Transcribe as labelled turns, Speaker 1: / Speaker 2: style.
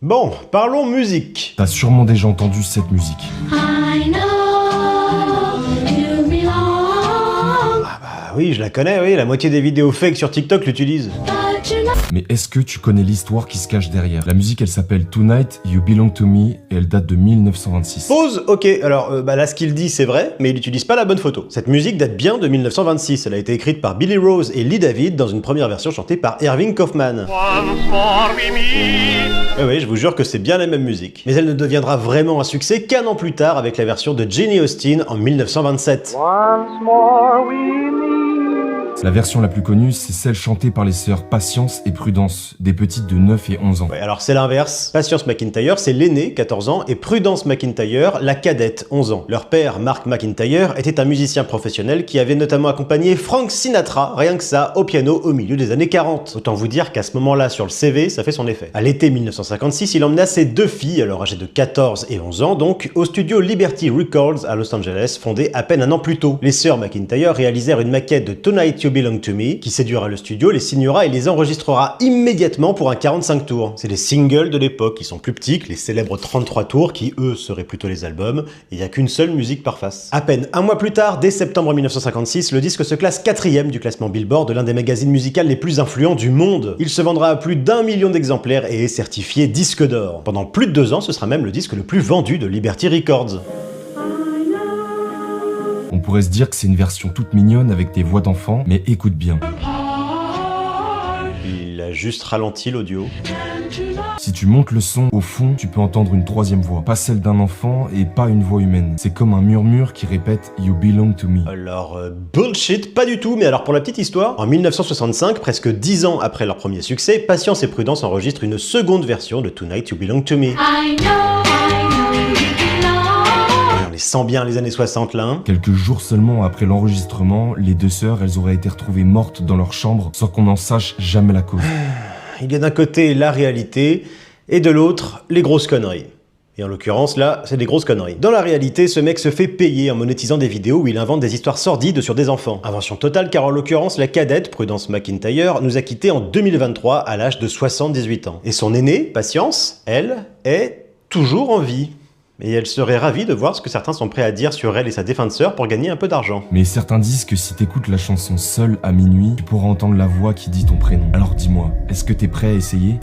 Speaker 1: Bon, parlons musique.
Speaker 2: T'as sûrement déjà entendu cette musique.
Speaker 3: I know you belong,
Speaker 1: Ah oui, je la connais, oui, la moitié des vidéos fake sur TikTok l'utilisent.
Speaker 3: but you're not.
Speaker 2: Mais est-ce que tu connais l'histoire qui se cache derrière? La musique, elle s'appelle Tonight You Belong to Me et elle date de 1926.
Speaker 1: Pause, ok, alors là ce qu'il dit c'est vrai, mais il utilise pas la bonne photo. Cette musique date bien de 1926, elle a été écrite par Billy Rose et Lee David dans une première version chantée par Irving Kaufman. Oui, je vous jure que c'est bien la même musique. Mais elle ne deviendra vraiment un succès qu'un an plus tard avec la version de Jenny Austin en 1927.
Speaker 2: La version la plus connue, c'est celle chantée par les sœurs Patience et Prudence, des petites de 9 et 11 ans.
Speaker 1: Ouais, alors c'est l'inverse. Patience McIntyre, c'est l'aînée, 14 ans, et Prudence McIntyre, la cadette, 11 ans. Leur père, Mark McIntyre, était un musicien professionnel qui avait notamment accompagné Frank Sinatra, rien que ça, au piano au milieu des années 40. Autant vous dire qu'à ce moment-là, sur le CV, ça fait son effet. À l'été 1956, il emmena ses deux filles, alors âgées de 14 et 11 ans, donc, au studio Liberty Records à Los Angeles, fondé à peine un an plus tôt. Les sœurs McIntyre réalisèrent une maquette de Tonight You Belong to Me, qui séduira le studio, les signera et les enregistrera immédiatement pour un 45 tours. C'est les singles de l'époque qui sont plus petits que les célèbres 33 tours qui, eux, seraient plutôt les albums, et il n'y a qu'une seule musique par face. À peine un mois plus tard, dès septembre 1956, le disque se classe 4e du classement Billboard de l'un des magazines musicaux les plus influents du monde. Il se vendra à plus d'1 million d'exemplaires et est certifié disque d'or. Pendant plus de 2 ans, ce sera même le disque le plus vendu de Liberty Records.
Speaker 2: On pourrait se dire que c'est une version toute mignonne avec des voix d'enfants, mais écoute bien.
Speaker 1: Il a juste ralenti l'audio.
Speaker 2: Si tu montes le son, au fond, tu peux entendre une troisième voix. Pas celle d'un enfant et pas une voix humaine. C'est comme un murmure qui répète « You belong to me ».
Speaker 1: Alors, bullshit, pas du tout, mais alors pour la petite histoire, en 1965, presque 10 ans après leur premier succès, Patience et Prudence enregistrent une seconde version de Tonight You Belong to Me.
Speaker 3: I know you belong.
Speaker 1: On les sent bien les années 60 là, hein.
Speaker 2: Quelques jours seulement après l'enregistrement, les deux sœurs, elles auraient été retrouvées mortes dans leur chambre sans qu'on en sache jamais la cause.
Speaker 1: Il y a d'un côté la réalité, et de l'autre, les grosses conneries. Et en l'occurrence, là, c'est des grosses conneries. Dans la réalité, ce mec se fait payer en monétisant des vidéos où il invente des histoires sordides sur des enfants. Invention totale, car en l'occurrence, la cadette, Prudence McIntyre, nous a quittés en 2023 à l'âge de 78 ans. Et son aînée, Patience, elle, est toujours en vie. Et elle serait ravie de voir ce que certains sont prêts à dire sur elle et sa défunte sœur pour gagner un peu d'argent.
Speaker 2: Mais certains disent que si t'écoutes la chanson seule à minuit, tu pourras entendre la voix qui dit ton prénom. Alors dis-moi, est-ce que t'es prêt à essayer ?